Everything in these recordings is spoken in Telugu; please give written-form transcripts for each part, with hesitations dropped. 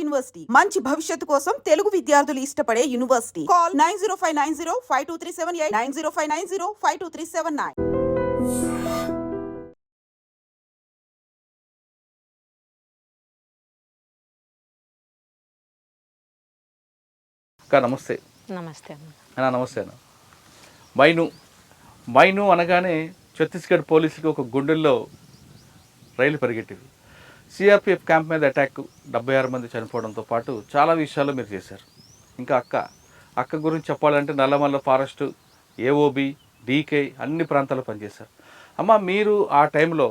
యూనివర్సిటీ మంచి భవిష్యత్తు కోసం తెలుగు విద్యార్థులు ఇష్టపడే యూనివర్సిటీ. కాల్ 9059052378 9059052379. నమస్తే. నమస్తే నమస్తే అన్న. మైను అనగానే ఛత్తీస్గఢ్ పోలీసులకు ఒక గుండెల్లో రైలు పరిగెట్టింది. సిఆర్పిఎఫ్ క్యాంప్ మీద అటాక్, 76 మంది చనిపోవడంతో పాటు చాలా విషయాల్లో మీరు చేశారు. ఇంకా అక్క గురించి చెప్పాలంటే నల్లమల్ల ఫారెస్టు, ఏఓబి, డీకే అన్ని ప్రాంతాల్లో పనిచేశారు. అమ్మ, మీరు ఆ టైంలో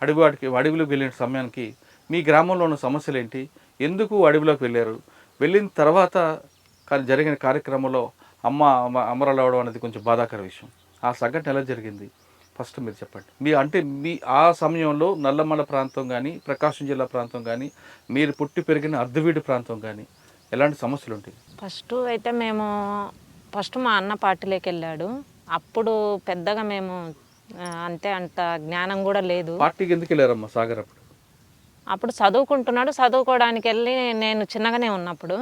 అడవిలోకి వెళ్ళిన సమయానికి మీ గ్రామంలో ఉన్న సమస్యలు ఏంటి, ఎందుకు అడవిలోకి వెళ్ళారు, వెళ్ళిన తర్వాత కానీ జరిగిన కార్యక్రమంలో అమరాలు అవడం అనేది కొంచెం బాధాకర విషయం. ఆ సంఘటన ఎలా జరిగింది ఫస్ట్ మీరు చెప్పండి. మీ ఆ సమయంలో నల్లమల్ల ప్రాంతం కానీ, ప్రకాశం జిల్లా ప్రాంతం కానీ, మీరు పుట్టి పెరిగిన అర్ధవీడు ప్రాంతం కానీ ఎలాంటి సమస్యలు ఉంటాయి? ఫస్ట్ మా అన్న పార్టీలోకి వెళ్ళాడు. అప్పుడు పెద్దగా మేము అంత జ్ఞానం కూడా లేదు. పార్టీకి ఎందుకు వెళ్ళారమ్మా సాగర్? అప్పుడు చదువుకుంటున్నాడు. చదువుకోవడానికి వెళ్ళి నేను చిన్నగానే ఉన్నప్పుడు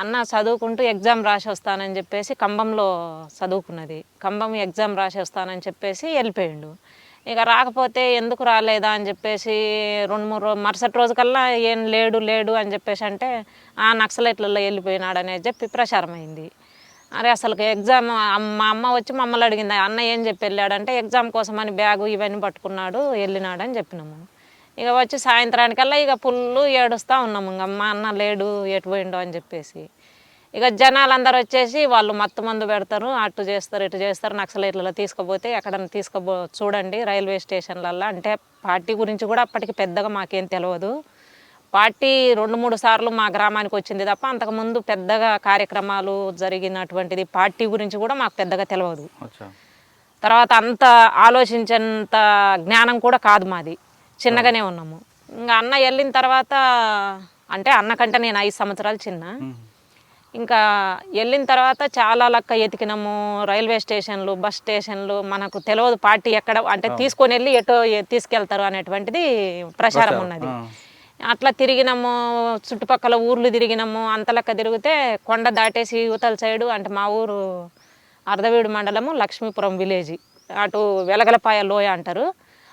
అన్న చదువుకుంటూ ఎగ్జామ్ రాసి వస్తానని చెప్పేసి కంబంలో చదువుకున్నది. కంబం ఎగ్జామ్ రాసి వస్తానని చెప్పేసి వెళ్ళిపోయిండు. ఇక రాకపోతే ఎందుకు రాలేదా అని చెప్పేసి 2-3 మరుసటి రోజుకల్లా ఏం లేడు అని చెప్పేసి అంటే ఆ నక్సలైట్లలో వెళ్ళిపోయినాడు అనేది చెప్పి ప్రచారం అయింది. అరే అసలు ఎగ్జామ్ మా అమ్మ వచ్చి మమ్మల్ని అడిగింది, అన్న ఏం చెప్పి వెళ్ళాడంటే ఎగ్జామ్ కోసం అని బ్యాగు ఇవన్నీ పట్టుకున్నాడు వెళ్ళినాడు అని చెప్పినాము. ఇక వచ్చి సాయంత్రానికల్లా ఇక ఫుల్లు ఏడుస్తూ ఉన్నాము. ఇంకా మా అన్న లేడు, ఎటు పోయిండో అని చెప్పేసి. ఇక జనాలందరూ వచ్చేసి వాళ్ళు మత్తు మందు పెడతారు, అటు చేస్తారు ఇటు చేస్తారు, నక్సలైట్లలో తీసుకుపోతే ఎక్కడన్నా చూడండి రైల్వే స్టేషన్లల్లో అంటే. పార్టీ గురించి కూడా అప్పటికి పెద్దగా మాకేం తెలియదు. పార్టీ 2-3 సార్లు మా గ్రామానికి వచ్చింది తప్ప అంతకుముందు పెద్దగా కార్యక్రమాలు జరిగినటువంటిది పార్టీ గురించి కూడా మాకు పెద్దగా తెలియదు. తర్వాత అంత ఆలోచించేంత జ్ఞానం కూడా కాదు మాది, చిన్నగానే ఉన్నాము. ఇంకా అన్న వెళ్ళిన తర్వాత అంటే అన్న కంటే నేను 5 సంవత్సరాలు చిన్న. ఇంకా వెళ్ళిన తర్వాత చాలా లెక్క ఎతికినాము, రైల్వే స్టేషన్లు, బస్ స్టేషన్లు, మనకు తెలియదు పార్టీ ఎక్కడ అంటే తీసుకొని వెళ్ళి ఎటో తీసుకెళ్తారు అనేటువంటిది ప్రచారం ఉన్నది. అట్లా తిరిగినాము, చుట్టుపక్కల ఊర్లు తిరిగినాము. అంత లెక్క తిరిగితే కొండ దాటేసి యువతల సైడు అంటే మా ఊరు అర్ధవీడు మండలము లక్ష్మీపురం విలేజ్, అటు వెలగలపాయ లోయ అంటారు,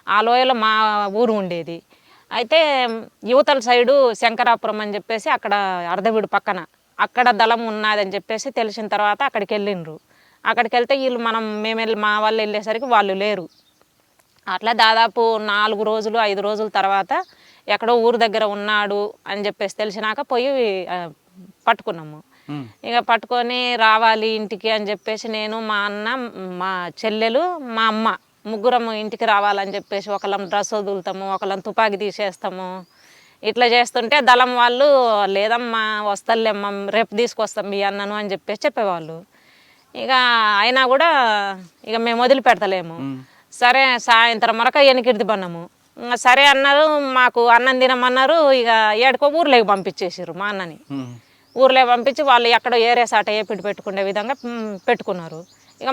ఆ లోయలో మా ఊరు ఉండేది. అయితే యువతల సైడు శంకరాపురం అని చెప్పేసి అక్కడ అర్ధవీడు పక్కన అక్కడ దళం ఉన్నదని చెప్పేసి తెలిసిన తర్వాత అక్కడికి వెళ్ళిండ్రు. అక్కడికి వెళ్తే మేము మా వాళ్ళు వెళ్ళేసరికి వాళ్ళు లేరు. అట్లా దాదాపు 4 రోజులు 5 రోజుల తర్వాత ఎక్కడో ఊరు దగ్గర ఉన్నాడు అని చెప్పేసి తెలిసినాక పోయి పట్టుకున్నాము. ఇక పట్టుకొని రావాలి ఇంటికి అని చెప్పేసి నేను, మా అన్న, మా చెల్లెలు, మా అమ్మ ముగ్గురం ఇంటికి రావాలని చెప్పేసి ఒకళ్ళం డ్రెస్ వదులుతాము, ఒకళ్ళం తుపాకీ తీసేస్తాము. ఇట్లా చేస్తుంటే దళం వాళ్ళు లేదమ్మా వస్తలేమ్మా రేపు తీసుకొస్తాం మీ అన్నను అని చెప్పేసి చెప్పేవాళ్ళు. ఇక అయినా కూడా ఇక మేము వదిలిపెడతలేము. సరే సాయంత్రం వరకు ఎనికిడిది పన్నాము. సరే అన్నారు, మాకు అన్నం తినమన్నారు. ఇక ఏడుకో ఊర్లోకి పంపించేసారు మా అన్నని. ఊర్లోకి పంపించి వాళ్ళు ఎక్కడో ఏరే సాట ఏపిడి పెట్టుకునే విధంగా పెట్టుకున్నారు. ఇక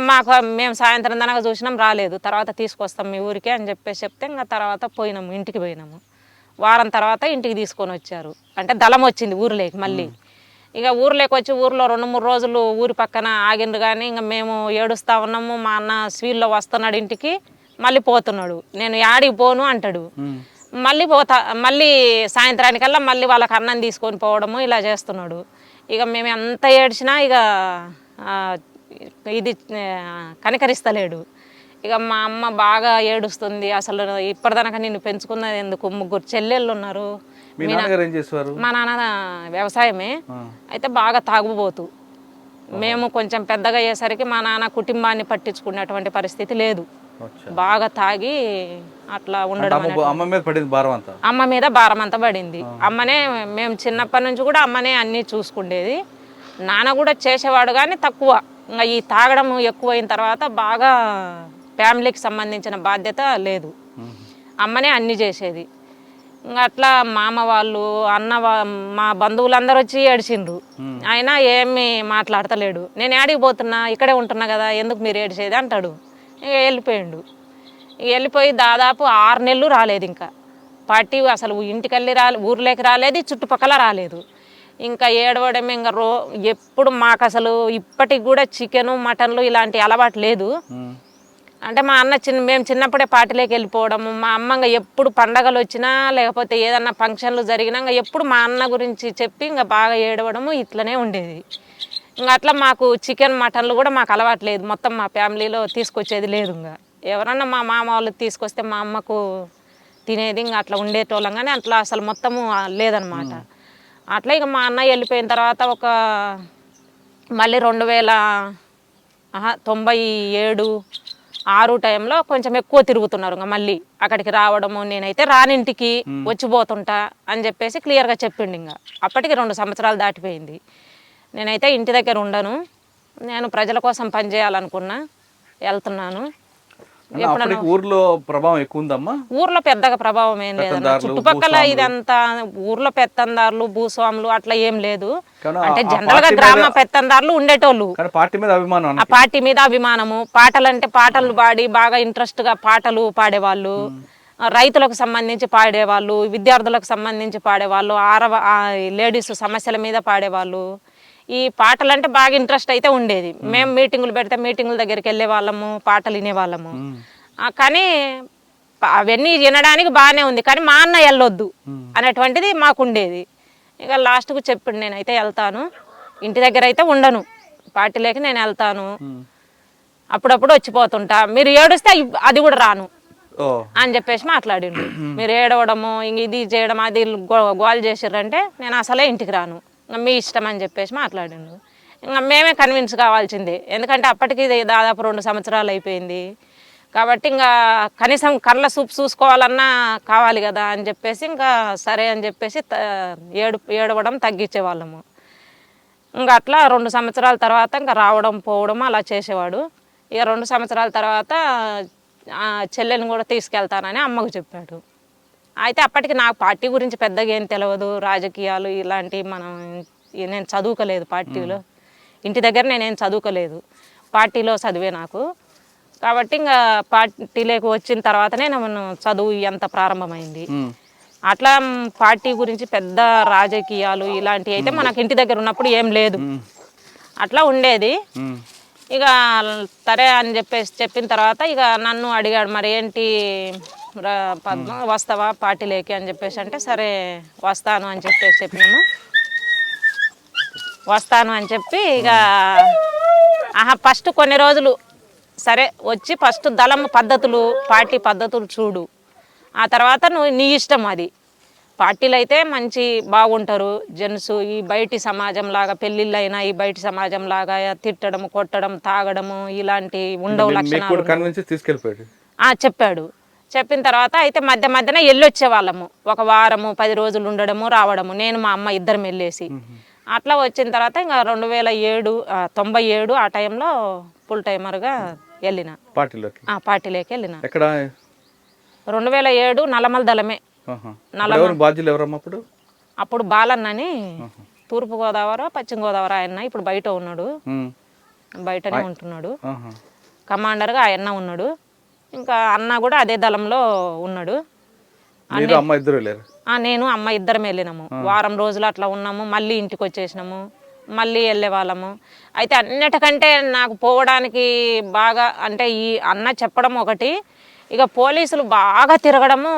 మేము సాయంత్రం దాకా చూసినాం, రాలేదు. తర్వాత తీసుకొస్తాం మీ ఊరికే అని చెప్పేసి చెప్తే ఇంకా తర్వాత పోయినాము, ఇంటికి పోయినాము. వారం తర్వాత ఇంటికి తీసుకొని వచ్చారు. అంటే దళం వచ్చింది ఊర్లోకి మళ్ళీ. ఇక ఊర్లోకి వచ్చి ఊర్లో 2-3 రోజులు ఊరి పక్కన ఆగిండ్రు. కానీ ఇంకా మేము ఏడుస్తూ ఉన్నాము. మా అన్న స్వీల్లో వస్తున్నాడు ఇంటికి, మళ్ళీ పోతున్నాడు. నేను యాడికి పోను అంటాడు, మళ్ళీ సాయంత్రానికల్లా మళ్ళీ వాళ్ళకి అన్నం తీసుకొని పోవడము ఇలా చేస్తున్నాడు. ఇక మేము ఎంత ఏడ్చినా ఇక ఇది కనికరిస్తలేడు. ఇక మా అమ్మ బాగా ఏడుస్తుంది. అసలు ఇప్పటిదాకా నిన్ను పెంచుకున్నది ఎందుకు, 3 చెల్లెళ్ళు ఉన్నారు. మా నాన్న వ్యవసాయమే, అయితే బాగా తాగుబోతు. మేము కొంచెం పెద్దగా అయ్యేసరికి మా నాన్న కుటుంబాన్ని పట్టించుకునేటువంటి పరిస్థితి లేదు, బాగా తాగి అట్లా ఉండడం. అమ్మ మీద భారం అంతా పడింది. అమ్మనే మేము చిన్నప్పటి నుంచి కూడా అమ్మనే అన్నీ చూసుకుండేది. నాన్న కూడా చేసేవాడు కానీ తక్కువ. ఇంకా ఈ తాగడం ఎక్కువైన తర్వాత బాగా ఫ్యామిలీకి సంబంధించిన బాధ్యత లేదు, అమ్మనే అన్నీ చేసేది. ఇంకా అట్లా మామ వాళ్ళు మా బంధువులందరూ వచ్చి ఏడిచిండ్రు. ఆయన ఏమి మాట్లాడతలేడు. నేను ఏడికి పోతున్నా, ఇక్కడే ఉంటున్నా కదా, ఎందుకు మీరు ఏడిచేది అంటాడు. ఇక వెళ్ళిపోయిండు. వెళ్ళిపోయి దాదాపు 6 నెలలు రాలేదు. ఇంకా పార్టీ అసలు ఇంటికెళ్ళి ఊర్లోకి రాలేదు, చుట్టుపక్కల రాలేదు. ఇంకా ఏడవడం ఇంకా ఎప్పుడు మాకు అసలు ఇప్పటికి కూడా చికెను మటన్లు ఇలాంటి అలవాటు లేదు. అంటే మా అన్న మేము చిన్నప్పుడే పార్టీలోకి వెళ్ళిపోవడము, మా అమ్మ ఎప్పుడు పండగలు వచ్చినా లేకపోతే ఏదన్నా ఫంక్షన్లు జరిగినా ఎప్పుడు మా అన్న గురించి చెప్పి ఇంకా బాగా ఏడవడము ఇట్లనే ఉండేది. ఇంకా అట్లా మాకు చికెన్ మటన్లు కూడా మాకు అలవాటు లేదు, మొత్తం మా ఫ్యామిలీలో తీసుకొచ్చేది లేదు. ఇంకా ఎవరన్నా మా మామ వాళ్ళు తీసుకొస్తే మా అమ్మకు తినేది, ఇంకా అట్లా ఉండేటోళ్ళం. కానీ అట్లా అసలు మొత్తము లేదనమాట. అట్లా ఇక మా అన్న వెళ్ళిపోయిన తర్వాత మళ్ళీ 1997-6 టైంలో కొంచెం ఎక్కువ తిరుగుతున్నారు. ఇంకా మళ్ళీ అక్కడికి రావడము, నేనైతే రానింటికి వచ్చిపోతుంటా అని చెప్పేసి క్లియర్గా చెప్పిండు. ఇంకా అప్పటికి 2 సంవత్సరాలు దాటిపోయింది. నేనైతే ఇంటి దగ్గర ఉండను, నేను ప్రజల కోసం పనిచేయాలనుకున్నా, వెళ్తున్నాను. ఊర్లో ప్రభావం ఎక్కువ ఉందమ్మా? ఊర్లో పెద్దగా ప్రభావం ఏం లేదన్న, చుట్టుపక్కల ఇదంతా ఊర్లో పెత్తందారులు భూస్వాములు అట్లా ఏం లేదు. అంటే జనరల్ గా గ్రామ పెత్తందారులు ఉండేటోళ్ళు, పార్టీ మీద అభిమానం, ఆ పార్టీ మీద అభిమానము. పాటలంటే పాటలు పాడి బాగా ఇంట్రెస్ట్ గా పాటలు పాడేవాళ్ళు, రైతులకు సంబంధించి పాడేవాళ్ళు, విద్యార్థులకు సంబంధించి పాడేవాళ్ళు, లేడీస్ సమస్యల మీద పాడేవాళ్ళు. ఈ పాటలంటే బాగా ఇంట్రెస్ట్ అయితే ఉండేది. మేము మీటింగులు పెడితే మీటింగుల దగ్గరికి వెళ్ళే వాళ్ళము, పాటలు వినేవాళ్ళము. కానీ అవన్నీ వినడానికి బాగానే ఉంది, కానీ మా అన్న వెళ్ళొద్దు అనేటువంటిది మాకు ఉండేది. ఇక లాస్ట్కు చెప్పిండు, నేనైతే వెళ్తాను, ఇంటి దగ్గర అయితే ఉండను, పార్టీలోకి నేను వెళ్తాను, అప్పుడప్పుడు వచ్చిపోతుంటా, మీరు ఏడుస్తే అది కూడా రాను అని చెప్పేసి మాట్లాడిండు. మీరు ఏడవడము ఇంక ఇది చేయడం అది గోల్ చేసిర్రంటే నేను అసలే ఇంటికి రాను, మీ ఇష్టం అని చెప్పేసి మాట్లాడిండు. ఇంకా మేమే కన్విన్స్ కావాల్సిందే, ఎందుకంటే అప్పటికి దాదాపు 2 సంవత్సరాలు అయిపోయింది కాబట్టి ఇంకా కనీసం కళ్ళ చూపు చూసుకోవాలన్నా కావాలి కదా అని చెప్పేసి ఇంకా సరే అని చెప్పేసి ఏడవడం తగ్గించేవాళ్ళము. ఇంకా అట్లా 2 సంవత్సరాల తర్వాత ఇంకా రావడం పోవడం అలా చేసేవాడు. ఇక 2 సంవత్సరాల తర్వాత చెల్లెని కూడా తీసుకెళ్తానని అమ్మకు చెప్పాడు. అయితే అప్పటికి నాకు పార్టీ గురించి పెద్దగా ఏం తెలియదు, రాజకీయాలు ఇలాంటివి నేను చదువుకోలేదు పార్టీలో, ఇంటి దగ్గర నేనేం చదువుకోలేదు, పార్టీలో చదివే నాకు. కాబట్టి ఇంకా పార్టీలోకి వచ్చిన తర్వాతనే నేను చదువు ఎంత ప్రారంభమైంది. అట్లా పార్టీ గురించి పెద్ద రాజకీయాలు ఇలాంటివి అయితే మనకు ఇంటి దగ్గర ఉన్నప్పుడు ఏం లేదు, అట్లా ఉండేది. ఇక సరే అని చెప్పిన తర్వాత ఇక నన్ను అడిగాడు, మరి ఏంటి పద్మ వస్తావా పార్టీలోకి అని చెప్పేసి అంటే సరే వస్తాను అని చెప్పినాము. వస్తాను అని చెప్పి ఇక ఫస్ట్ కొన్ని రోజులు సరే వచ్చి ఫస్ట్ దళం పద్ధతులు పార్టీ పద్ధతులు చూడు, ఆ తర్వాత నువ్వు నీ ఇష్టం. అది పార్టీలు అయితే మంచి బాగుంటారు జెంట్స్, ఈ బయటి సమాజం లాగా పెళ్ళిళ్ళు అయినా ఈ బయటి సమాజం లాగా తిట్టడం కొట్టడం తాగడము ఇలాంటి ఉండవు లక్షణాలు చెప్పాడు. చెప్పిన తర్వాత అయితే మధ్యనే వెళ్ళొచ్చే వాళ్ళము, 1 వారము 10 రోజులు ఉండడము రావడము, నేను మా అమ్మ ఇద్దరం వెళ్ళేసి. అట్లా వచ్చిన తర్వాత ఇంకా 97 ఆ టైంలో ఫుల్ టైమర్గా వెళ్ళిన పార్టీలోకి వెళ్ళిన. 2007 నల్లమల దళమే. అప్పుడు బాలన్నని తూర్పుగోదావరి పశ్చిమ గోదావరి ఆయన ఇప్పుడు బయట ఉన్నాడు, బయటనే ఉంటున్నాడు, కమాండర్గా ఆయన ఉన్నాడు. ఇంకా అన్న కూడా అదే దళంలో ఉన్నాడు. నేను అమ్మ ఇద్దరం వెళ్ళినాము, వారం రోజులు అట్లా ఉన్నాము, మళ్ళీ ఇంటికి వచ్చేసినాము, మళ్ళీ వెళ్ళే వాళ్ళము. అయితే అన్నిటికంటే నాకు పోవడానికి బాగా అంటే ఈ అన్న చెప్పడం ఒకటి, ఇక పోలీసులు బాగా తిరగడము,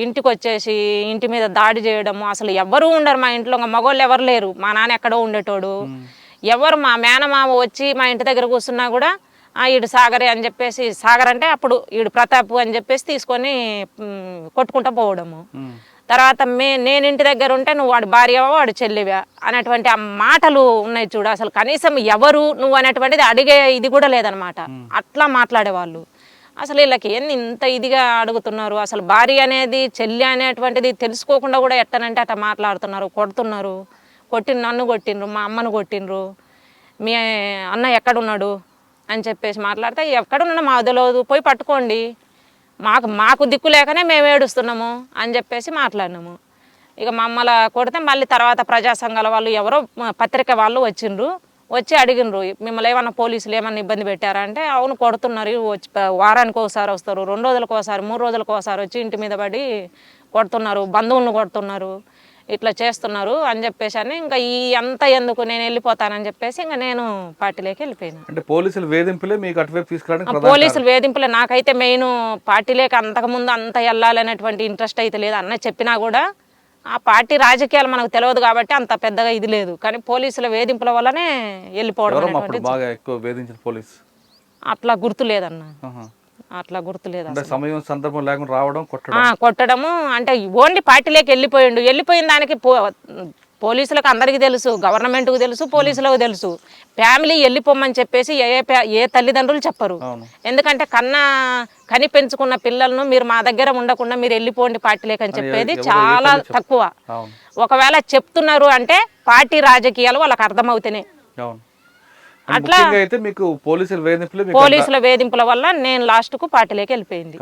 ఇంటికి వచ్చేసి ఇంటి మీద దాడి చేయడము, అసలు ఎవరు ఉండరు మా ఇంట్లో, మగవాళ్ళు ఎవరు లేరు, మా నాన్న ఎక్కడో ఉండేటోడు, ఎవరు మా మేనమామ వచ్చి మా ఇంటి దగ్గర కూర్చున్నా కూడా ఈడు సాగరే అని చెప్పేసి, సాగర్ అంటే అప్పుడు ఈడు ప్రతాప్ అని చెప్పేసి తీసుకొని కొట్టుకుంటూ పోవడము. తర్వాత నేను ఇంటి దగ్గర ఉంటే నువ్వు వాడి భార్యవా వాడు చెల్లివా అనేటువంటి ఆ మాటలు ఉన్నాయి చూడు, అసలు కనీసం ఎవరు నువ్వు అనేటువంటిది అడిగే ఇది కూడా లేదనమాట, అట్లా మాట్లాడేవాళ్ళు. అసలు వీళ్ళకి ఏంది ఇంత ఇదిగా అడుగుతున్నారు, అసలు భార్య అనేది చెల్లి అనేటువంటిది తెలుసుకోకుండా కూడా ఎట్టనంటే అట్లా మాట్లాడుతున్నారు, కొడుతున్నారు, నన్ను కొట్టిండ్రు, మా అమ్మను కొట్టిండ్రు, మీ అన్న ఎక్కడున్నాడు అని చెప్పేసి మాట్లాడితే, ఎక్కడున్నా మా వదలదు పోయి పట్టుకోండి, మాకు దిక్కు లేకనే మేము ఏడుస్తున్నాము అని చెప్పేసి మాట్లాడినాము. ఇక మమ్మల్ని కొడితే మళ్ళీ తర్వాత ప్రజా సంఘాల వాళ్ళు ఎవరో పత్రిక వాళ్ళు వచ్చి అడిగినరు, మిమ్మల్ని ఏమన్నా పోలీసులు ఏమన్నా ఇబ్బంది పెట్టారా అంటే, అవును కొడుతున్నారు, వచ్చి వారానికి ఒకసారి వస్తారు, 2 రోజులకు ఒకసారి 3 రోజులకు ఒకసారి వచ్చి ఇంటి మీద పడి కొడుతున్నారు, బంధువులను కొడుతున్నారు, ఇట్లా చేస్తున్నారు అని చెప్పేసి అని ఇంకా ఈ అంతా ఎందుకు నేను వెళ్ళిపోతానని చెప్పేసి ఇంకా నేను పార్టీలోకి వెళ్ళిపోయాను. అంటే పోలీసుల వేధింపులే మీకు అటువైపు తీసుకురావడానికి ప్రధాన పోలీసులు వేధింపులే. నాకైతే మెయిన్ పార్టీలోకి అంతకుముందు అంత వెళ్ళాలనేటువంటి ఇంట్రెస్ట్ అయితే లేదు. అన్న చెప్పినా కూడా ఆ పార్టీ రాజకీయాలు మనకు తెలియదు కాబట్టి అంత పెద్దగా ఇది లేదు. కానీ పోలీసుల వేధింపుల వల్లనే వెళ్ళిపోవడం ఎవరమ్మా అప్పుడు అనేటువంటిది బాగా ఎక్కువ వేధించిన పోలీస్? అట్లా గుర్తు లేదన్న, ఆహా. అట్లా గుర్తులేదు. అంటే సమయం సందర్భం లేకుండా రావడం, కొట్టడం. కొట్టడము అంటే ఓన్లీ పార్టీలోకి వెళ్ళిపోయిన దానికి పోలీసులకు అందరికీ తెలుసు, గవర్నమెంట్కు తెలుసు, పోలీసులకు తెలుసు. ఫ్యామిలీ వెళ్ళిపోమని చెప్పేసి ఏ తల్లిదండ్రులు చెప్పరు. ఎందుకంటే కని పెంచుకున్న పిల్లలను మీరు మా దగ్గర ఉండకుండా మీరు వెళ్ళిపోండి పార్టీలోకి అని చెప్పేది చాలా తక్కువ. ఒకవేళ చెప్తున్నారు అంటే పార్టీ రాజకీయాలు వాళ్ళకి అర్థమవుతాయి. అట్లా అయితే మీకు పోలీసుల వేధింపుల వల్ల నేను లాస్ట్కు పార్టీలోకి వెళ్ళిపోయింది.